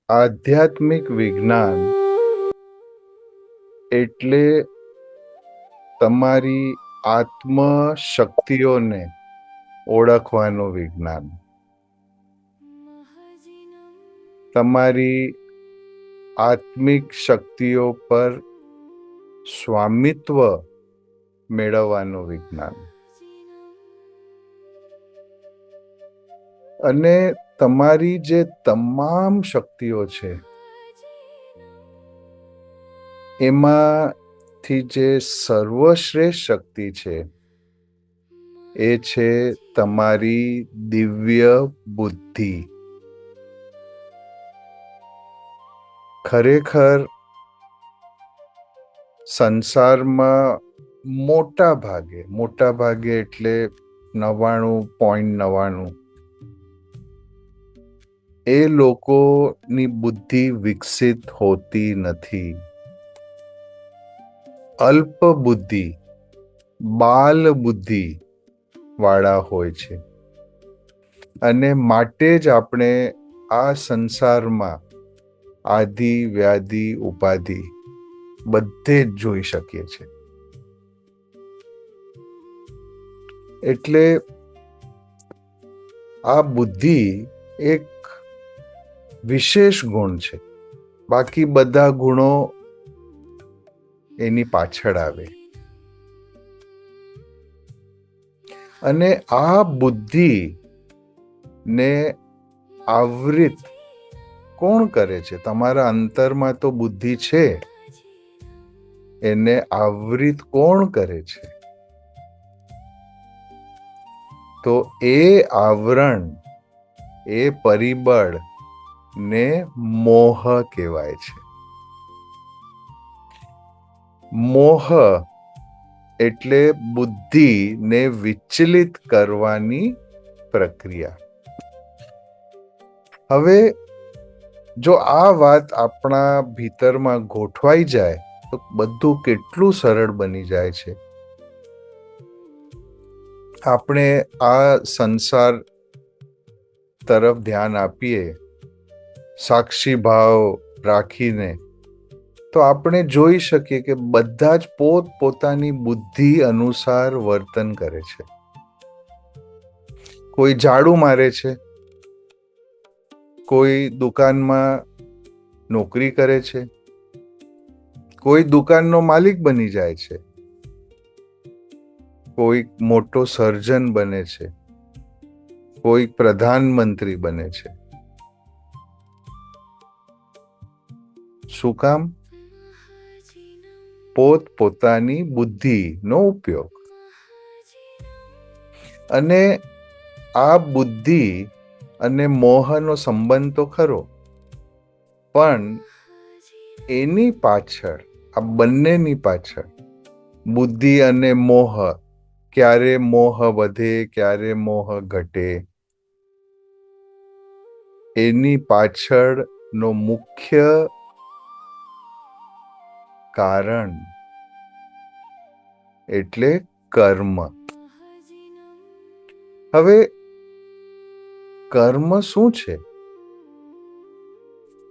આધ્યાત્મિક વિજ્ઞાન એટલે તમારી આત્મ શક્તિઓને ઓળખવાનું વિજ્ઞાન. તમારી આત્મિક શક્તિઓ પર સ્વામિત્વ મેળવવાનું વિજ્ઞાન. અને તમારી જે તમામ શક્તિઓ છે એમાંથી જે સર્વશ્રેષ્ઠ શક્તિ છે એ છે તમારી દિવ્ય બુદ્ધિ. ખરેખર સંસારમાં મોટા ભાગે એટલે 99.99 એ લોકોની બુદ્ધિ વિકસિત હોતી નથી. અલ્પ બુદ્ધિ, બાલ બુદ્ધિ વાળા હોય છે. અને માટે જ આપણે આ સંસારમાં આદિ વ્યાધિ ઉપાધિ બધે જ જોઈ શકીએ છીએ. એટલે આ બુદ્ધિ એક વિશેષ ગુણ છે. બાકી બધા ગુણો એની પાછળ આવે. અને આ બુદ્ધિ ને આવૃત કોણ કરે છે? તમારા અંતરમાં તો બુદ્ધિ છે, એને આવૃત કોણ કરે છે? તો એ આવરણ, એ પરિબળ ને મોહ કહેવાય છે. મોહ એટલે બુદ્ધિને વિચલિત કરવાની પ્રક્રિયા. હવે જો આ વાત આપણા ભીતરમાં ગોઠવાઈ જાય તો બધું કેટલું સરળ બની જાય છે. આપણે આ સંસાર તરફ ધ્યાન આપીએ સાક્ષી ભાવ રાખીને, તો આપણે જોઈ શકીએ કે બધા જ પોતાની બુદ્ધિ અનુસાર વર્તન કરે છે. કોઈ ઝાડુ મારે છે, કોઈ દુકાનમાં નોકરી કરે છે, કોઈ દુકાનનો માલિક બની જાય છે, કોઈ મોટો સર્જન બને છે, કોઈ પ્રધાનમંત્રી બને છે. શું કામ? પોતાની બુદ્ધિનો ઉપયોગ. અને આ બુદ્ધિ અને મોહનો સંબંધ તો ખરો, પણ એની પાછળ, આ બંનેની પાછળ બુદ્ધિ અને મોહ, ક્યારે મોહ વધે ક્યારે મોહ ઘટે, એની પાછળનો મુખ્ય કારણ એટલે કર્મ. હવે કર્મ શું છે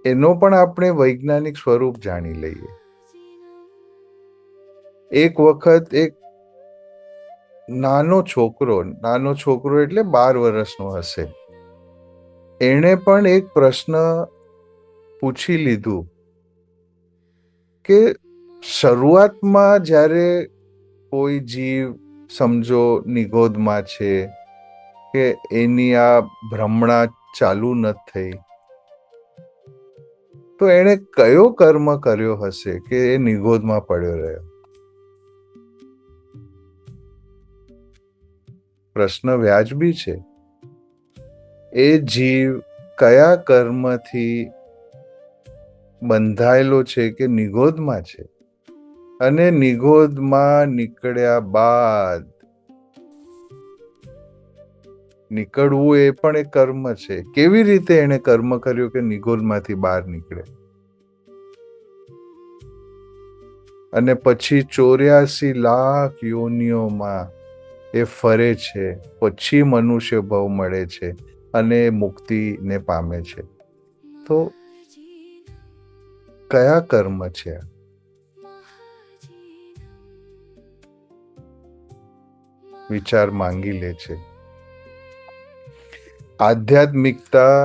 એનો પણ આપણે વૈજ્ઞાનિક સ્વરૂપ જાણી લઈએ. એક વખત એક નાનો છોકરો એટલે 12 વર્ષનો હશે, એણે પણ એક પ્રશ્ન પૂછી લીધું કે શરૂઆતમાં જ્યારે કોઈ જીવ સમજો નિગોદમાં છે કે એની આ ભ્રમણા ચાલુ ન થઈ, તો એણે કયો કર્મ કર્યો હશે કે એ નિગોદમાં પડ્યો રહ્યો? પ્રશ્ન વ્યાજબી છે. એ જીવ કયા કર્મથી બંધાયેલો છે કે નિગોદમાં છે? અને નિગોદમાં નીકળ્યા બાદ, નીકળવું એ પણ એક કર્મ છે. કેવી રીતે એને કર્મ કર્યું કે નિગોદમાંથી બહાર નીકળે? અને પછી 84 લાખ યોનિઓમાં એ ફરે છે, પછી મનુષ્ય ભાવ મળે છે અને મુક્તિને પામે છે. તો કયા કર્મ છે? વિચાર માંગી લે છે. આધ્યાત્મિકતા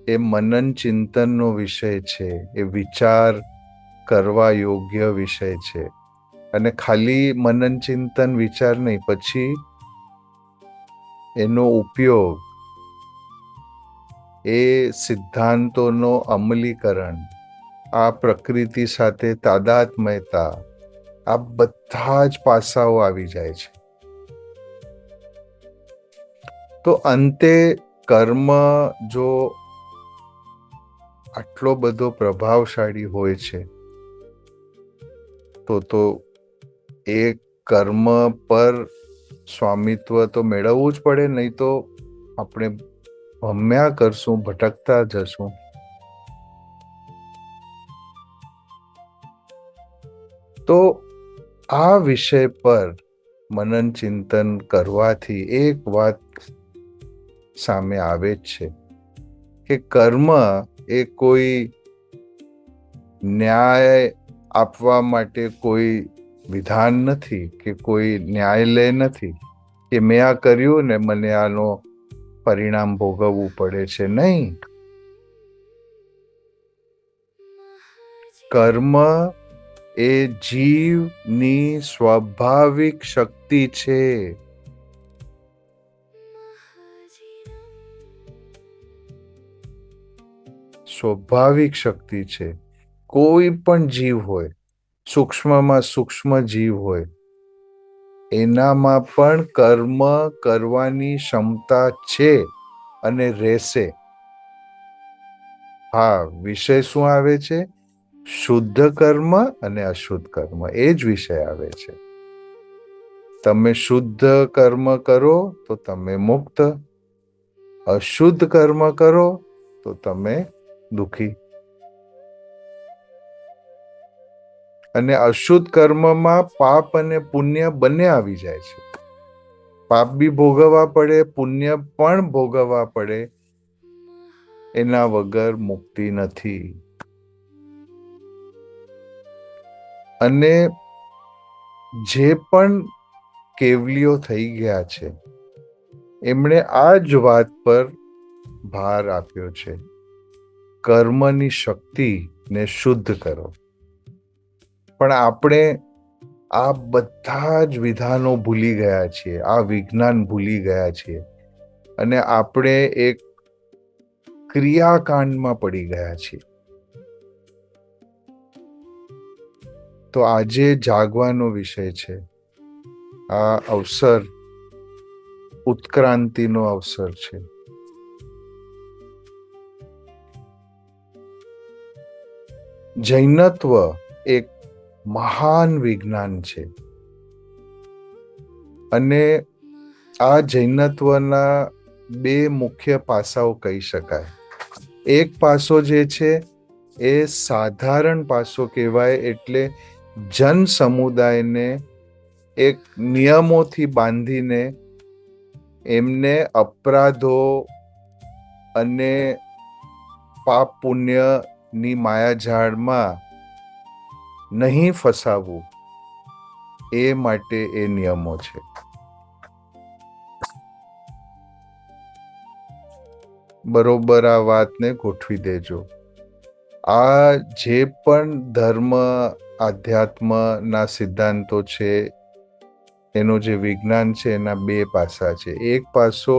એ મનન ચિંતનનો વિષય છે, એ વિચાર કરવા યોગ્ય વિષય છે. અને ખાલી મનન ચિંતન વિચાર નહીં, પછી એનો ઉપયોગ, એ સિદ્ધાંતોનો અમલીકરણ, આ પ્રકૃતિ સાથે તાદાત્મ્યતા, આ બધા જ પાસાઓ આવી જાય છે. તો અંતે કર્મ જો આટલો બધો પ્રભાવશાળી હોય છે, તો એ કર્મ પર સ્વામિત્વ તો મેળવવું જ પડે, નહીં તો આપણે ભમ્યા કરશું, ભટકતા જશું. તો આ વિષય પર મનન ચિંતન કરવાથી એક વાત સામે આવે જ છે કે કર્મ એ કોઈ ન્યાય આપવા માટે કોઈ વિધાન નથી, કે કોઈ ન્યાયાલય નથી કે મેં આ કર્યું ને મને આનો પરિણામ ભોગવવું પડે છે. નહીં, કર્મ એ જીવની સ્વાભાવિક શક્તિ છે. સ્વાભાવિક શક્તિ છે. કોઈ પણ જીવ હોય, સૂક્ષ્મમાં સૂક્ષ્મ જીવ હોય, એનામાં પણ કર્મ કરવાની ક્ષમતા છે અને રહેશે. હા, વિષય શું આવે છે? શુદ્ધ કર્મ અને અશુદ્ધ કર્મ, એ જ વિષય આવે છે. તમે શુદ્ધ કર્મ કરો તો તમે મુક્ત, અશુદ્ધ કર્મ કરો તો તમે દુઃખી. અને અશુદ્ધ કર્મમાં પાપ અને પુણ્ય બંને આવી જાય છે. પાપ બી ભોગવવા પડે, પુણ્ય પણ ભોગવવા પડે. એના વગર મુક્તિ નથી. અને જે પણ કેવલીઓ થઈ ગયા છે, એમણે આ જ વાત પર ભાર આપ્યો છે, કર્મની શક્તિને શુદ્ધ કરો. પણ આપણે આ બધા જ વિધાનો ભૂલી ગયા છીએ, આ વિજ્ઞાન ભૂલી ગયા છીએ, અને આપણે એક ક્રિયાકાંડમાં પડી ગયા છીએ. તો આજે જાગવાનો વિષય છે. આ અવસર ઉત્ક્રાંતિનો અવસર છે. જૈનત્વ એક મહાન વિજ્ઞાન છે, અને આ જૈનત્વના બે મુખ્ય પાસાઓ કહી શકાય. એક પાસો જે છે એ સાધારણ પાસો કહેવાય, એટલે જન સમુદાયને એક નિયમોથી બાંધીને એમને અપરાધો અને પાપ પુણ્યની માયાજાળમાં નહીં ફસાવવું, એ માટે એ નિયમો છે. બરોબર આ વાતને ગોઠવી દેજો. આ જે પણ ધર્મ આધ્યાત્મના સિદ્ધાંતો છે, એનું જે વિજ્ઞાન છે, એના બે પાસા છે. એક પાસો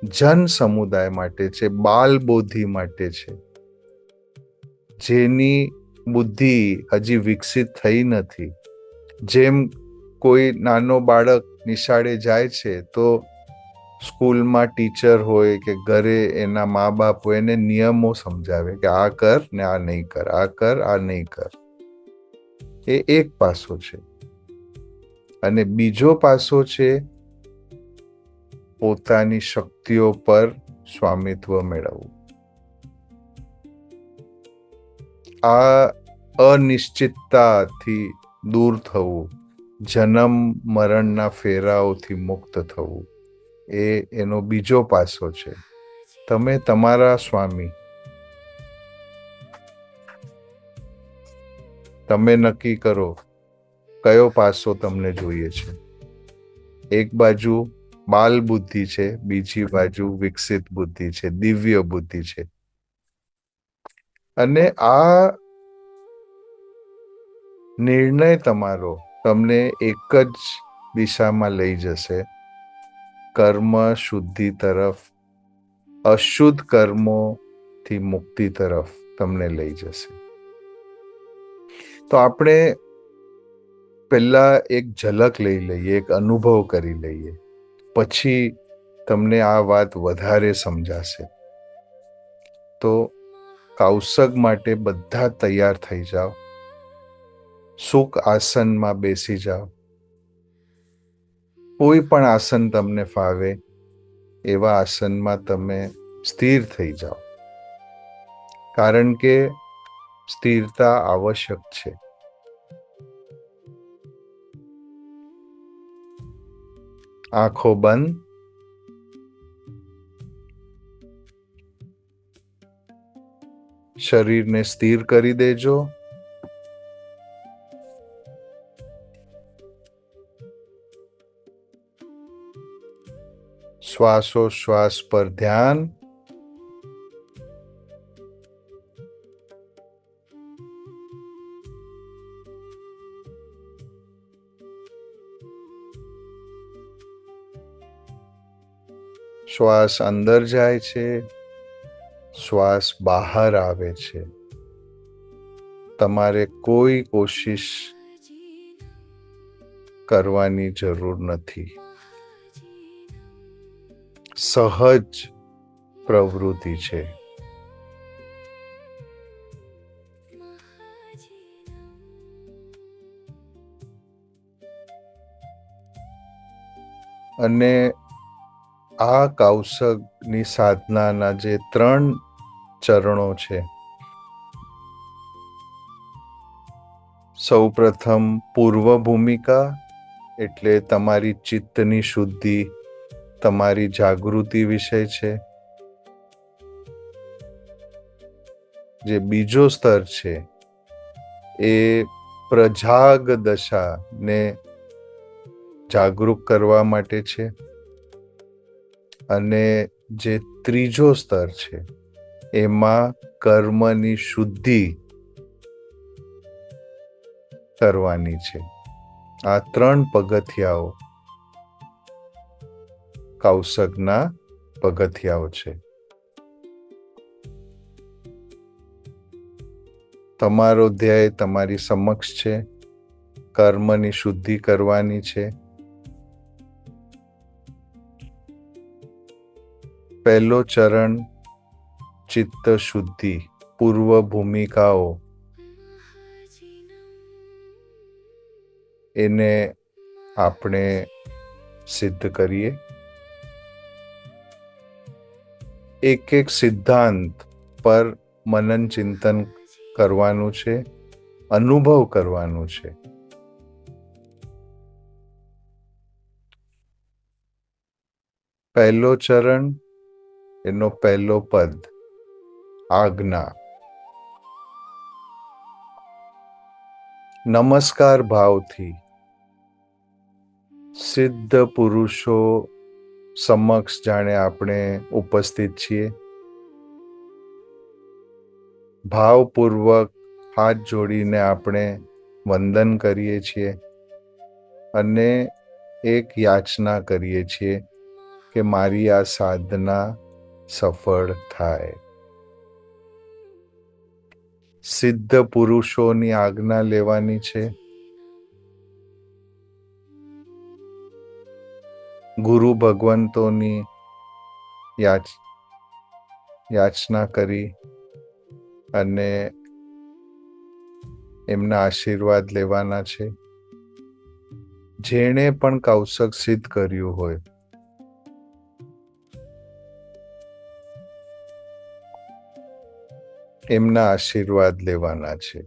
જન સમુદાય માટે છે, બાલ બોધિ માટે છે, જેની બુદ્ધિ હજી વિકસિત થઈ નથી. જેમ કોઈ નાનો બાળક નિશાળે જાય છે તો સ્કૂલમાં ટીચર હોય કે ઘરે એના મા બાપ હોય, એને નિયમો સમજાવે કે આ કર ને આ નહીં કર, આ કર આ નહીં કર. એ એક પાસો છે. અને બીજો પાસો છે પોતાની શક્તિઓ પર સ્વામિત્વ મેળવવું. આ અનિશ્ચિતતાથી દૂર થવું, જન્મ મરણના ફેરાઓથી મુક્ત થવું, એ એનો બીજો પાસો છે. તમે તમારા સ્વામી, તમે નક્કી કરો કયો પાસો તમને જોઈએ છે. એક બાજુ બાલ બુદ્ધિ છે, બીજી બાજુ વિકસિત બુદ્ધિ છે, દિવ્ય બુદ્ધિ છે. અને આ નિર્ણય તમારો તમને એક જ દિશામાં લઈ જશે, કર્મ શુદ્ધિ તરફ, અશુદ્ધ કર્મોથી મુક્તિ તરફ તમને લઈ જશે. તો આપણે પહેલા એક ઝલક લઈ લઈએ, એક અનુભવ કરી લઈએ, પછી તમને આ વાત વધારે સમજાશે. તો કૌશક માટે બધા તૈયાર થઈ જાઓ. સુખ આસનમાં બેસી જાઓ. કોઈ પણ આસન તમને ફાવે એવા આસનમાં તમે સ્થિર થઈ જાઓ, કારણ કે સ્થિરતા આવશ્યક છે. આંખો બંધ. શરીરને સ્થિર કરી દેજો. શ્વાસોશ્વાસ પર ધ્યાન. શ્વાસ અંદર જાય છે, શ્વાસ બહાર આવે છે. તમારે કોઈ કોશિશ કરવાની જરૂર નથી. સહજ પ્રવૃત્તિ છે. અને આ કૌશકની સાધનાના જે 3 ચરણો છે, સૌપ્રથમ પૂર્વ ભૂમિકા, એટલે તમારી ચિત્તની શુદ્ધિ, તમારી જાગૃતિ વિષય છે. જે બીજો સ્તર છે એ પ્રજાગ દશાને જાગૃત કરવા માટે છે. અને જે ત્રીજો સ્તર છે એમાં કર્મની શુદ્ધિ કરવાની છે. આ 3 પગથિયાઓ કૌશકના પગથિયાઓ છે. તમારો ધ્યેય તમારી સમક્ષ છે, કર્મની શુદ્ધિ કરવાની છે. પહેલો ચરણ ચિત્ત શુદ્ધિ, પૂર્વ ભૂમિકાઓ, એને આપણે સિદ્ધ કરીએ. એક એક સિદ્ધાંત પર મનન ચિંતન કરવાનું છે, અનુભવ કરવાનું છે. પહેલો ચરણ, એનો પહેલો પદ આજ્ઞા. નમસ્કાર ભાવથી સિદ્ધ પુરુષો સમક્ષ જાણે આપણે ઉપસ્થિત છીએ. ભાવપૂર્વક હાથ જોડીને આપણે વંદન કરીએ છીએ અને એક યાચના કરીએ છીએ કે મારી આ સાધના સફળ થાય. સિદ્ધ પુરુષોની આજ્ઞા લેવાની છે. ગુરુ ભગવંતોની યાચના કરી અને એમના આશીર્વાદ લેવાના છે. જેણે પણ કૌશક સિદ્ધ કર્યું હોય એમના આશીર્વાદ લેવાના છે.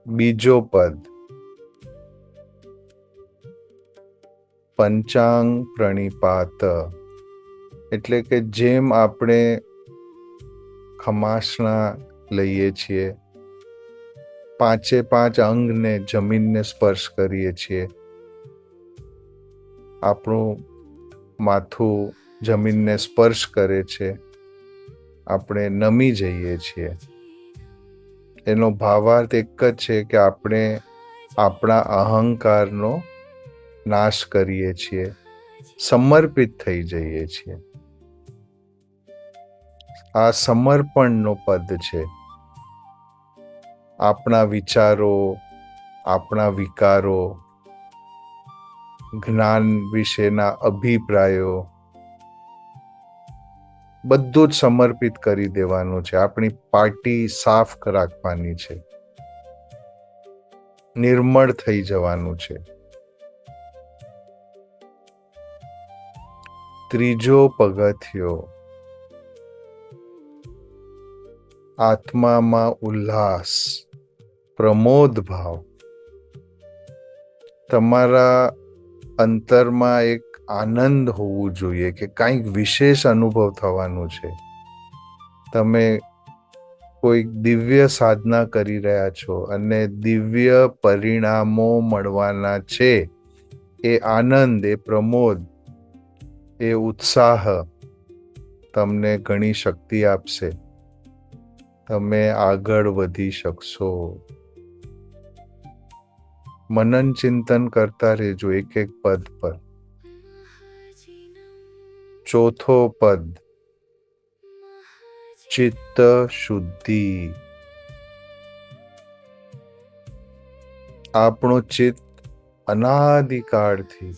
બીજો પદ પંચાંગ પ્રણિપાત, એટલે કે જેમ આપણે ખમાસણા લઈએ છીએ, 5 અંગને જમીનને સ્પર્શ કરીએ છીએ, આપણું માથું જમીનને સ્પર્શ કરે છે, આપણે નમી જઈએ છીએ. એનો ભાવાર્થ એક જ છે કે આપણે આપણા અહંકારનો નાશ કરીએ છીએ, સમર્પિત થઈ જઈએ છીએ. આ સમર્પણનો પદ છે. આપણા વિચારો, આપણા વિકારો, જ્ઞાન વિશેના અભિપ્રાયો બધું જ સમર્પિત કરી દેવાનું છે. આપણી પાટી સાફ રાખવાની છે, નિર્મળ થઈ જવાનું છે. ત્રીજો પગથિયો, આત્મામાં ઉલ્લાસ, પ્રમોદ ભાવ. તમારા અંતરમાં એક આનંદ હોવું જોઈએ કે કંઈક વિશેષ અનુભવ થવાનું છે. તમે કોઈ દિવ્ય સાધના કરી રહ્યા છો અને દિવ્ય પરિણામો મળવાના છે. એ આનંદ, એ પ્રમોદ, એ ઉત્સાહ તમને ઘણી શક્તિ આપશે. તમે આગળ વધી શકશો. મનન ચિંતન કરતા રહેજો એક એક પદ પર. ચોથો પદ, ચિત્ત શુદ્ધિ. આપણું ચિત્ત અનાદિકાળથી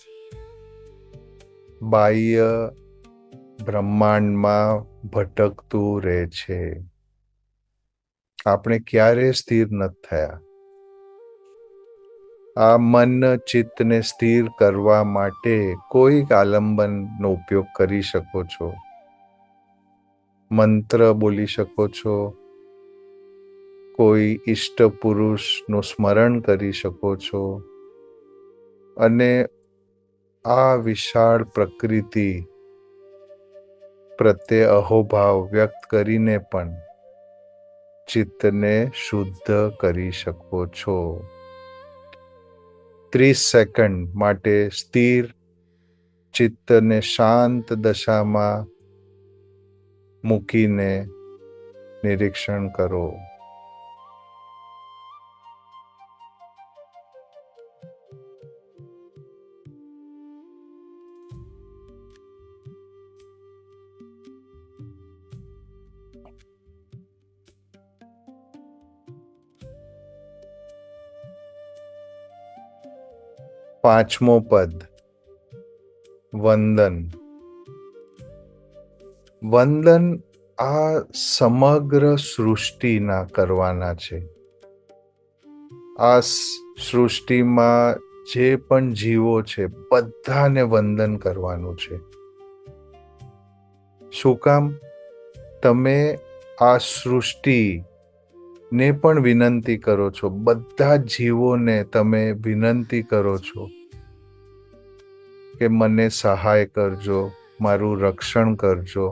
બાહ્ય બ્રહ્માંડમાં ભટકતું રહે છે. આપણે ક્યારેય સ્થિર નથી થયા. આ મન ચિત્તને સ્થિર કરવા માટે કોઈક આલંબનનો ઉપયોગ કરી શકો છો, મંત્ર બોલી શકો છો, કોઈ ઈષ્ટ પુરુષનું સ્મરણ કરી શકો છો અને આ વિશાળ પ્રકૃતિ પ્રત્યે અહોભાવ વ્યક્ત કરીને પણ ચિત્તને શુદ્ધ કરી શકો છો. 30 સેકન્ડ માટે સ્થિર ચિત્તને શાંત દશામાં મૂકીને નિરીક્ષણ કરો. પાંચમો પદ, વંદન. વંદન આ સમગ્ર સૃષ્ટિના કરવાના છે. આ સૃષ્ટિમાં જે પણ જીવો છે બધાને વંદન કરવાનું છે. શું કામ? તમે આ સૃષ્ટિને પણ વિનંતી કરો છો, બધા જીવોને તમે વિનંતી કરો છો કે મને સહાય કરજો, મારું રક્ષણ કરજો,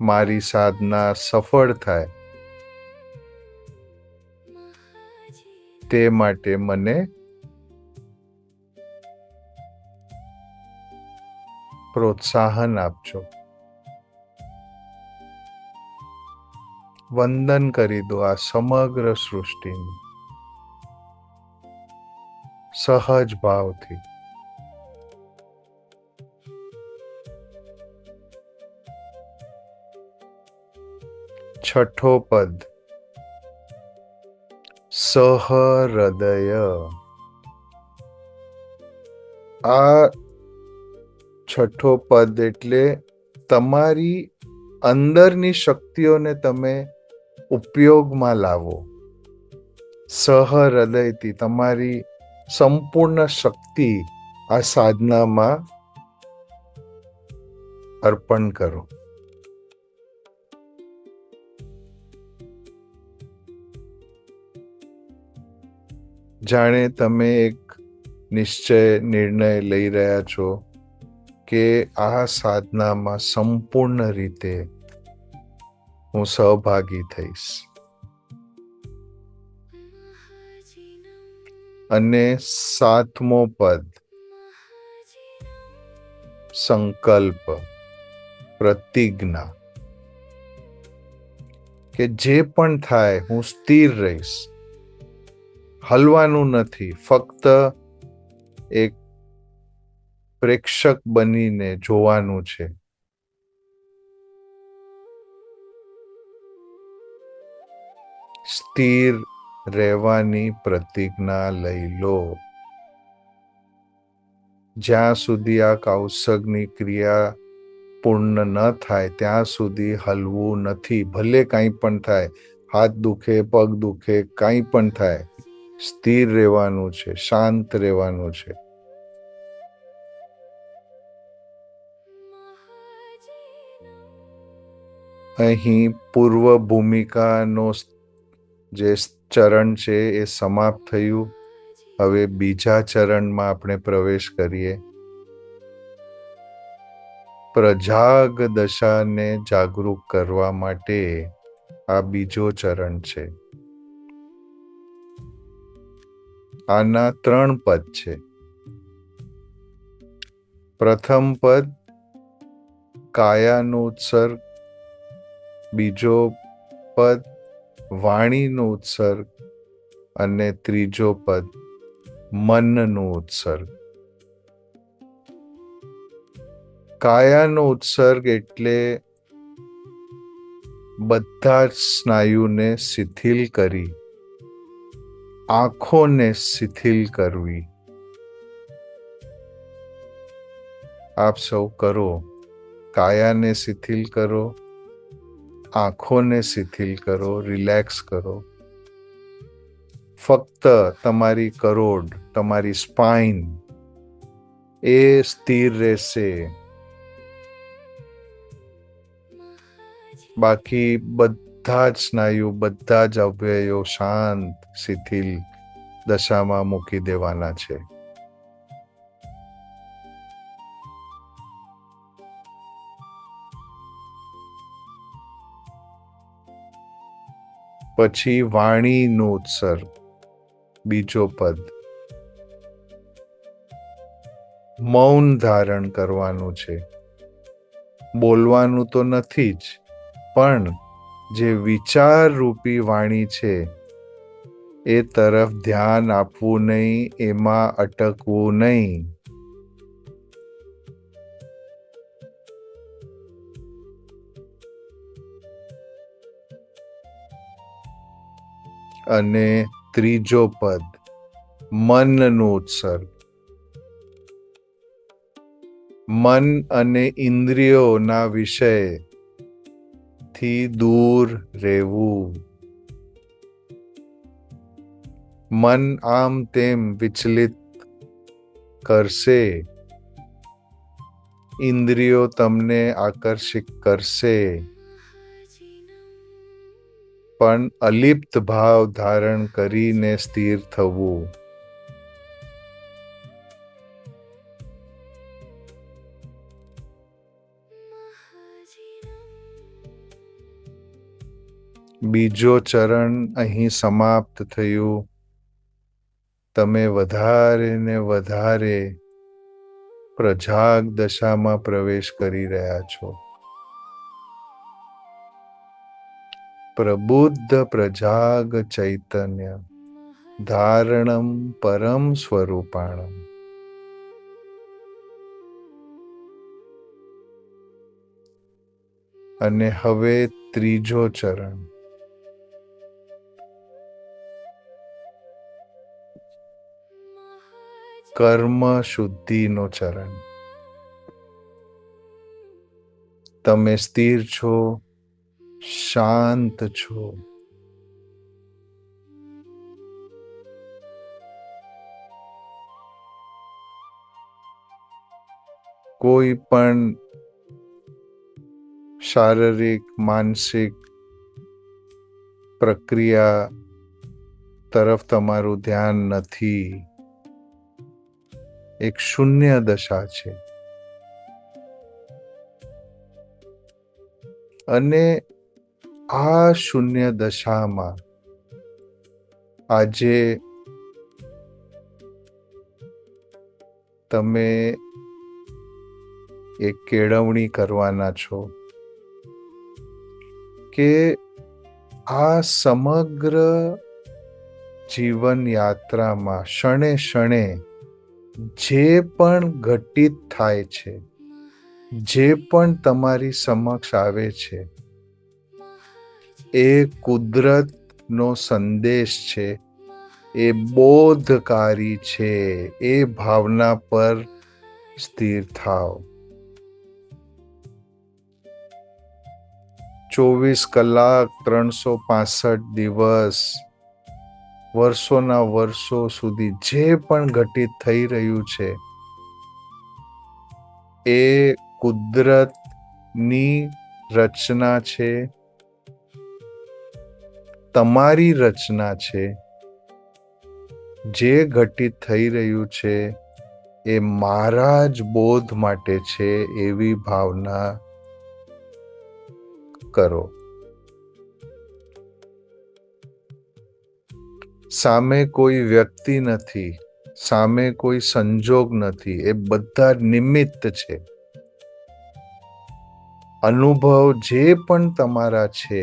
મારી સાધના સફળ થાય તે માટે મને પ્રોત્સાહન આપજો. વંદન કરી દો આ સમગ્ર સૃષ્ટિને સહજ ભાવથી. છઠ્ઠો પદ, સહૃદય. આ છઠ્ઠો પદ એટલે તમારી અંદરની શક્તિઓને તમે ઉપયોગમાં લાવો. સહૃદયથી તમારી સંપૂર્ણ શક્તિ આ સાધનામાં અર્પણ કરો. જાણે તમે એક નિશ્ચય નિર્ણય લઈ રહ્યા છો કે આ સાધનામાં સંપૂર્ણ રીતે હું સહભાગી થઈશ. અને 7મો પદ સંકલ્પ, પ્રતિજ્ઞા, કે જે પણ થાય હું સ્થિર રહીશ, હલવાનું નથી, ફક્ત એક પ્રેક્ષક બનીને જોવાનું છે. સ્થિર રહેવાની પ્રતિજ્ઞા લઈ લો. જ્યાં સુધી આ કૌશગની ક્રિયા પૂર્ણ ન થાય ત્યાં સુધી હલવું નથી. ભલે કંઈ પણ થાય, હાથ દુખે, પગ દુખે, કંઈ પણ થાય, સ્થિર રહેવાનું છે, શાંત રહેવાનું છે. અહીં પૂર્વ ભૂમિકાનો જે ચરણ છે એ સમાપ્ત થયું. હવે બીજા ચરણમાં આપણે પ્રવેશ કરીએ. પ્રજાગ દશાને જાગૃત કરવા માટે આ બીજો ચરણ છે. આના 3 પદ છે. પ્રથમ પદ કાયાનો ઉત્સર્ગ, બીજો પદ વાણીનો ઉત્સર્ગ અને ત્રીજો પદ મનનો ઉત્સર્ગ. કાયાનો ઉત્સર્ગ એટલે બધા જ સ્નાયુને શિથિલ કરી, આંખોને શિથિલ કરવી. આપ સૌ કરો. કાયાને શિથિલ કરો, આંખોને શિથિલ કરો, રિલેક્સ કરો. ફક્ત તમારી કરોડ, તમારી સ્પાઇન એ સ્થિર રહેશે. બાકી બધા જ સ્નાયુ, બધા જ અવયવો શાંત શિથિલ દશામાં મૂકી દેવાના છે. પછી વાણીનો ઉત્સર્ગ, બીજો પદ. મૌન ધારણ કરવાનું છે. બોલવાનું તો નથી જ, પણ જે વિચાર રૂપી વાણી છે એ તરફ ધ્યાન આપવું નહીં, એમાં અટકવું નહીં. અને ત્રીજો પદ મનનો ઉત્સર્ગ. મન અને ઇન્દ્રિયોના વિષયથી દૂર રહેવું. મન આમ તેમ વિચલિત કરશે, ઇન્દ્રિયો તમને આકર્ષિત કરશે, પણ અલિપ્ત ભાવ ધારણ કરીને સ્થિર થવું. બીજો ચરણ અહીં સમાપ્ત થયું. તમે વધારે ને વધારે પ્રજાગ દશામાં પ્રવેશ કરી રહ્યા છો. પ્રબુદ્ધ પ્રજાગ ચૈતન્ય ધારણમ પરમ સ્વરૂપાણમ. અને હવે ત્રીજો ચરણ. કર્મ શુદ્ધિનો ચરણ. તમે સ્થિર છો, શાંત છો. કોઈ પણ શારીરિક, માનસિક પ્રક્રિયા તરફ તમારું ધ્યાન નથી. એક શૂન્ય દશા છે. અને આ શૂન્ય દશામાં આજે તમે એક કેળવણી કરવાના છો કે આ સમગ્ર જીવન યાત્રામાં ક્ષણે ક્ષણે જે પણ ઘટિત થાય છે, જે પણ તમારી સમક્ષ આવે છે, એ કુદરતનો સંદેશ છે, એ બોધકારી છે. એ ભાવના પર સ્થિર થાઓ. 24 કલાક 365 દિવસ વર્ષોના વર્ષો સુધી જે પણ ઘટિત થઈ રહ્યું છે, એ કુદરતની રચના છે, તમારી રચના છે. જે ઘટિત થઈ રહ્યું છે એ મારા જ બોધ માટે છે, એવી ભાવના કરો. સામે કોઈ વ્યક્તિ નથી, સામે કોઈ સંજોગ નથી, એ બધા નિમિત્ત છે. અનુભવ જે પણ તમારા છે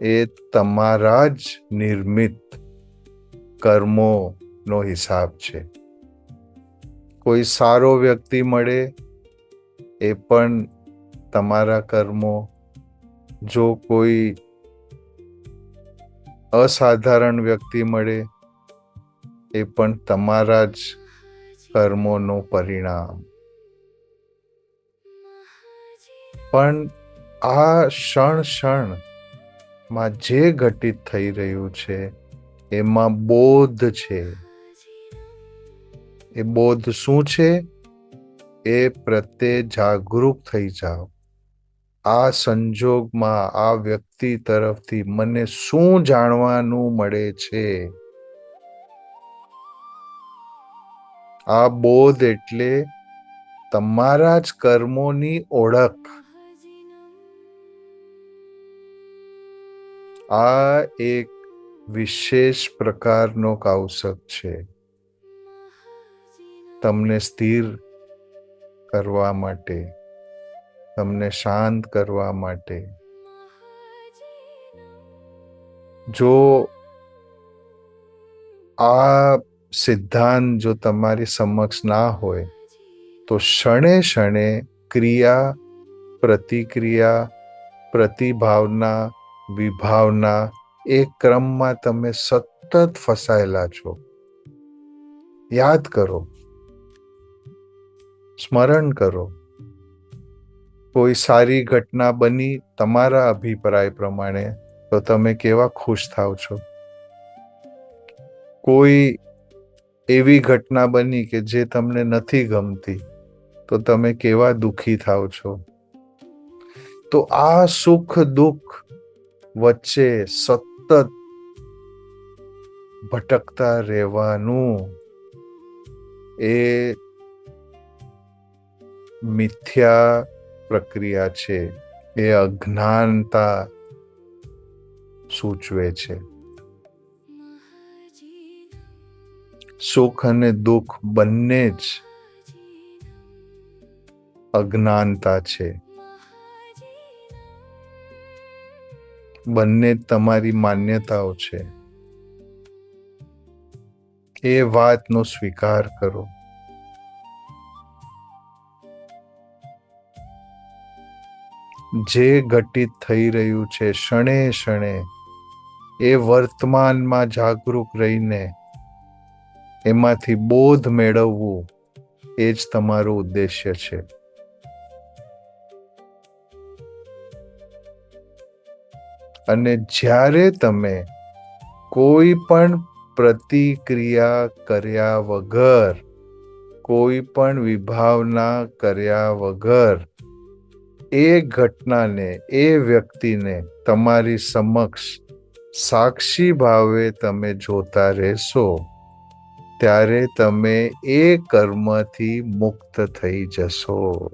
એ તમારા જ નિર્મિત કર્મોનો હિસાબ છે. કોઈ સારો વ્યક્તિ મળે એ પણ તમારા કર્મો, જો કોઈ અસાધારણ વ્યક્તિ મળે એ પણ તમારા જ કર્મોનું પરિણામ. પણ આ ક્ષણ જે ઘટિત થઈ રહ્યું છે એમાં બોધ છે. એ બોધ શું છે? એ પ્રત્યે જાગૃત થઈ જાઓ. આ સંજોગમાં આ વ્યક્તિ તરફથી મને શું જાણવાનું મળે છે? આ બોધ એટલે તમારા જ કર્મોની ઓળખ. આ એક વિશેષ પ્રકારનો કૌશક છે, તમને સ્થિર કરવા માટે, તમને શાંત કરવા માટે. જો આ સિદ્ધાંત જો તમારી સમક્ષ ના હોય તો ક્ષણે ક્ષણે ક્રિયા, પ્રતિક્રિયા, પ્રતિભાવના, વિભાવના એ ક્રમમાં તમે સતત ફસાયેલા છો. યાદ કરો, સ્મરણ કરો. કોઈ સારી ઘટના બની તમારા અભિપ્રાય પ્રમાણે તો તમે કેવા ખુશ થાવ છો. કોઈ એવી ઘટના બની કે જે તમને નથી ગમતી તો તમે કેવા દુઃખી થાવ છો. તો આ સુખ દુઃખ વચ્ચે સતત ભટકતા રહેવાનું એ મિથ્યા પ્રક્રિયા છે, એ અજ્ઞાનતા સૂચવે છે. સુખ અને દુઃખ બંને જ અજ્ઞાનતા છે. બંને તમારી માન્યતાઓ છે. એ વાતનો સ્વીકાર કરો. જે ઘટિત થઈ રહ્યું છે ક્ષણે ક્ષણે, એ વર્તમાનમાં જાગૃત રહીને એમાંથી બોધ મેળવવું, એ જ તમારું ઉદ્દેશ્ય છે. અને જ્યારે તમે કોઈ પણ પ્રતિક્રિયા કર્યા વગર, કોઈ પણ વિભાવના કર્યા વગર એ ઘટનાને, એ વ્યક્તિને તમારી સમક્ષ સાક્ષી ભાવે તમે જોતા રહેશો, ત્યારે તમે એ કર્મથી મુક્ત થઈ જશો.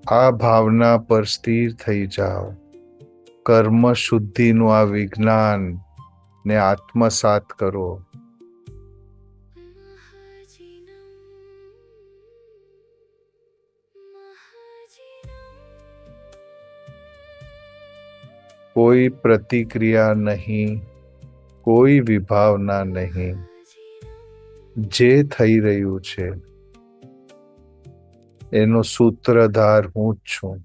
આ ભાવના પર સ્થિર થઈ જાઓ. કર્મ શુદ્ધિનું આ વિજ્ઞાન ને આત્મસાત કરો. કોઈ પ્રતિક્રિયા નહીં, કોઈ વિભાવના નહીં. જે થઈ રહ્યું છે એનો સૂત્રધાર હું જ છું.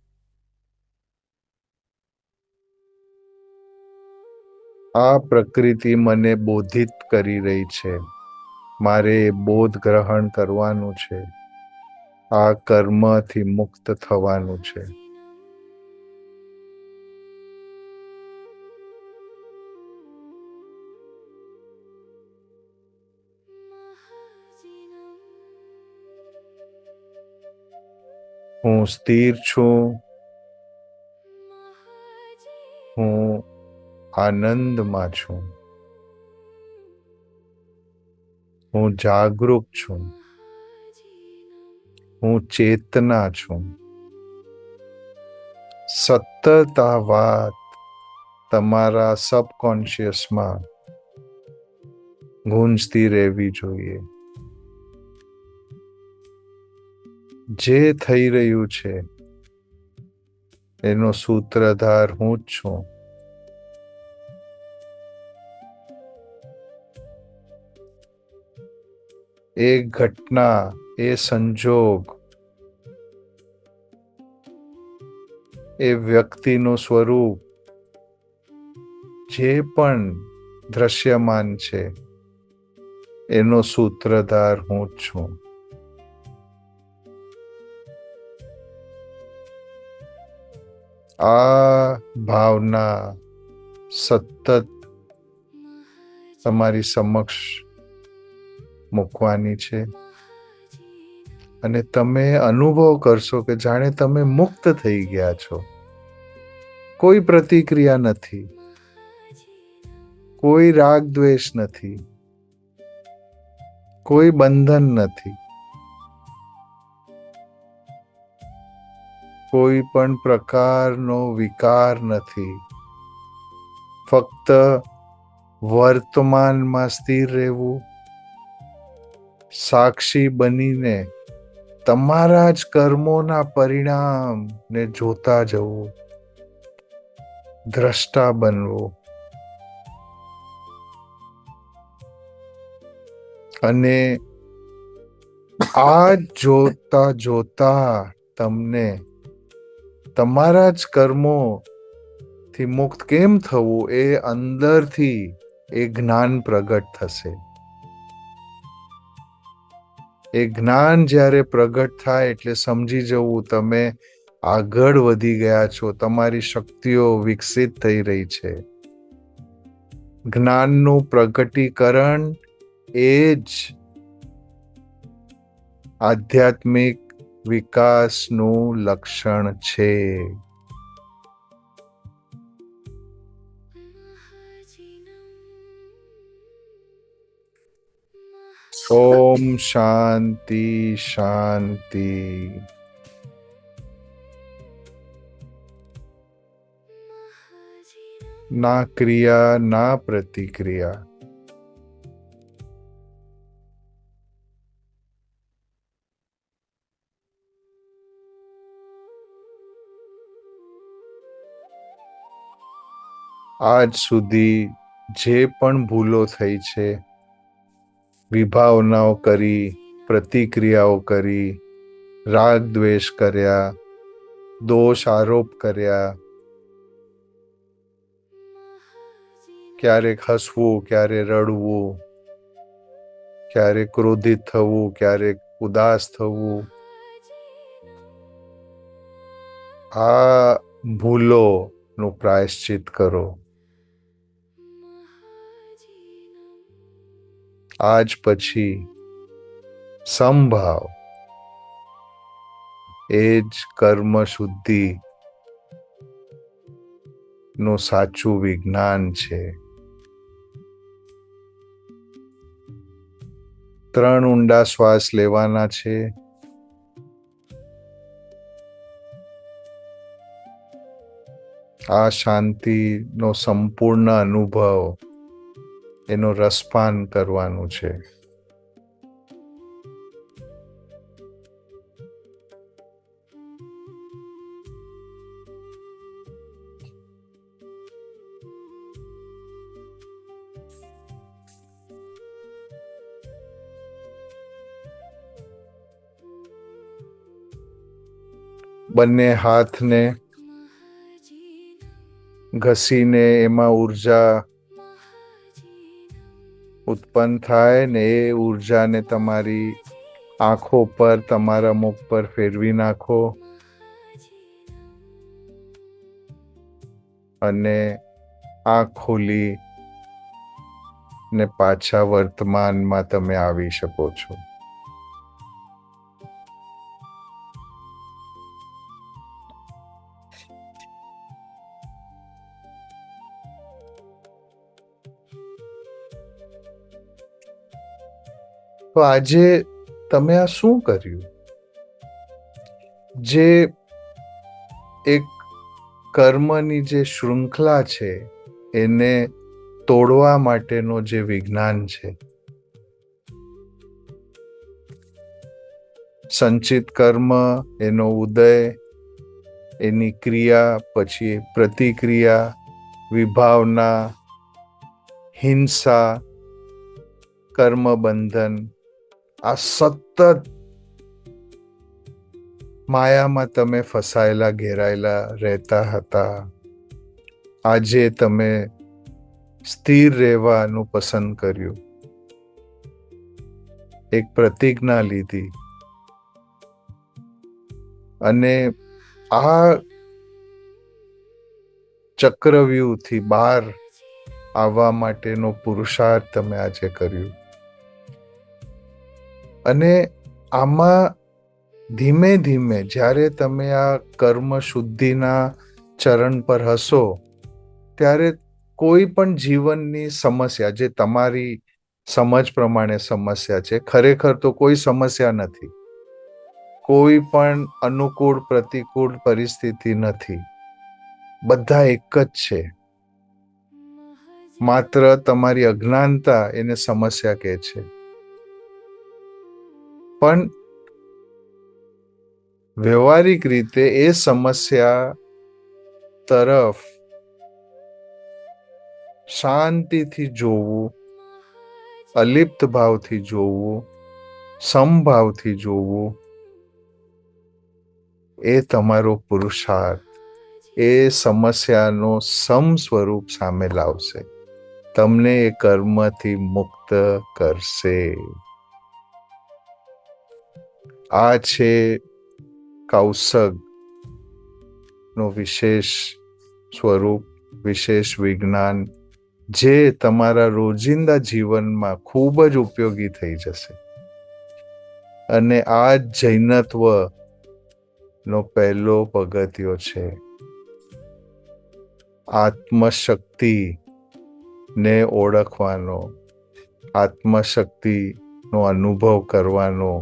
આ પ્રકૃતિ મને બોધિત કરી રહી છે. મારે બોધ ગ્રહણ કરવાનું છે. આ કર્મથી મુક્ત થવાનું છે. હું સ્થિર છું. હું આનંદમાં છું. હું જાગૃત છું. હું ચેતના છું. સતત આ વાત તમારા સબકોન્શિયસમાં ગુંજતી રહેવી જોઈએ. જે થઈ રહ્યું છે એનો સૂત્રધાર હું જ છું. એ ઘટના, એ સંજોગ, એ વ્યક્તિનું સ્વરૂપ, જે પણ દ્રશ્યમાન છે એનો સૂત્રધાર હું જ છું. આ ભાવના સતત તમારી સમક્ષ મૂકવાની છે અને તમે અનુભવ કરશો કે જાણે તમે મુક્ત થઈ ગયા છો. કોઈ પ્રતિક્રિયા નથી, કોઈ રાગ દ્વેષ નથી, કોઈ બંધન નથી, કોઈ પણ પ્રકારનો વિકાર નથી. ફક્ત વર્તમાનમાં સ્થિર રહેવું, સાક્ષી બનીને તમારા જ કર્મોના પરિણામને જોતા જવું, દ્રષ્ટા બનવું. અને આ જોતા જોતા તમને તમારા જ કર્મોથી મુક્ત કેમ થવું એ અંદરથી એ જ્ઞાન પ્રગટ થશે. એ જ્ઞાન જ્યારે પ્રગટ થાય એટલે સમજી જવું તમે આગળ વધી ગયા છો. તમારી શક્તિઓ વિકસિત થઈ રહી છે. જ્ઞાનનું પ્રગટીકરણ એ જ આધ્યાત્મિક વિકાસનું લક્ષણ છે. ઓમ શાંતિ શાંતિ. ના ક્રિયા ના પ્રતિક્રિયા. આજ સુધી જે પણ ભૂલો થઈ છે, વિભાવનાઓ કરી, પ્રતિક્રિયાઓ કરી, રાગ દ્વેષ કર્યા, દોષ આરોપ કર્યા, ક્યારેક હસવું, ક્યારે રડવું, ક્યારેક ક્રોધિત થવું, ક્યારેક ઉદાસ થવું, આ ભૂલોનું પ્રાયશ્ચિત કરો. આજ પછી સમભાવ એ જ કર્મ શુદ્ધિ નું સાચું વિજ્ઞાન છે. 3 ઊંડા શ્વાસ લેવાના છે. આ શાંતિનો સંપૂર્ણ અનુભવ, એનું રસપાન કરવાનું છે. બંને હાથને ઘસીને એમાં ઉર્જા ઉત્પન્ન થાય ને એ ઉર્જાને તમારી આંખો પર, તમારા મુખ પર ફેરવી નાખો અને આંખ ખોલી ને પાછા વર્તમાનમાં તમે આવી શકો છો. તો આજે તમે આ શું કર્યું? જે એક કર્મની જે શૃંખલા છે એને તોડવા માટેનો જે વિજ્ઞાન છે, સંચિત કર્મ, એનો ઉદય, એની ક્રિયા, પછી પ્રતિક્રિયા, વિભાવના, હિંસા, કર્મ બંધન, આ સતત માયામાં તમે ફસાયેલા ઘેરાયેલા રહેતા હતા. આજે તમે સ્થિર રહેવાનું પસંદ કર્યું, એક પ્રતિજ્ઞા લીધી અને આ ચક્રવ્યૂહથી બહાર આવવા માટેનો પુરુષાર્થ તમે આજે કર્યું. અને આમાં ધીમે ધીમે જ્યારે તમે આ કર્મ શુદ્ધિના ચરણ પર હશો ત્યારે કોઈ પણ જીવનની સમસ્યા, જે તમારી સમજ પ્રમાણે સમસ્યા છે, ખરેખર તો કોઈ સમસ્યા નથી. કોઈ પણ અનુકૂળ પ્રતિકૂળ પરિસ્થિતિ નથી, બધા એક જ છે. માત્ર તમારી અજ્ઞાનતા એને સમસ્યા કહે છે. પણ વ્યવહારિક રીતે એ સમસ્યા તરફ શાંતિથી જોવું, અલિપ્ત ભાવથી જોવું, સમભાવથી જોવું, એ તમારો પુરુષાર્થ એ સમસ્યાનો સમ સ્વરૂપ સામે લાવશે, તમને એ કર્મથી મુક્ત કરશે. આ છે કૌશગનો વિશેષ સ્વરૂપ, વિશેષ વિજ્ઞાન, જે તમારા રોજિંદા જીવનમાં ખૂબ જ ઉપયોગી થઈ જશે. અને આ જ જૈનત્વનો પહેલો પગથિયો છે. આત્મશક્તિને ઓળખવાનો, આત્મશક્તિનો અનુભવ કરવાનો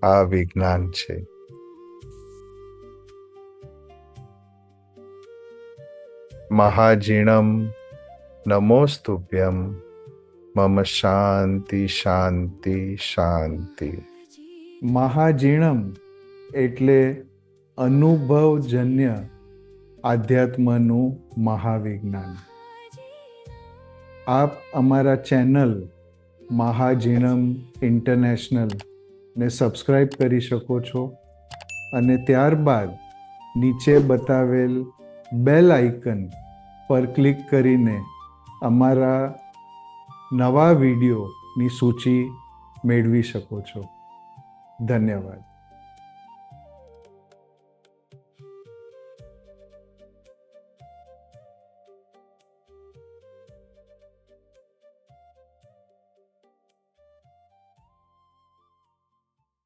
આ વિજ્ઞાન છે. મહાજીણમ નમોસ્તુભ્યમ, મમ શાંતિ શાંતિ શાંતિ. મહાજીણમ એટલે અનુભવજન્ય આધ્યાત્મનું મહાવિજ્ઞાન. આપ અમારા ચેનલ મહાજીણમ ઇન્ટરનેશનલ ને સબસ્ક્રાઈબ કરી શકો છો અને ત્યારબાદ નીચે બતાવેલ બેલ આઇકન પર ક્લિક કરીને અમારા નવા વિડીયોની સૂચિ મેળવી શકો છો. ધન્યવાદ.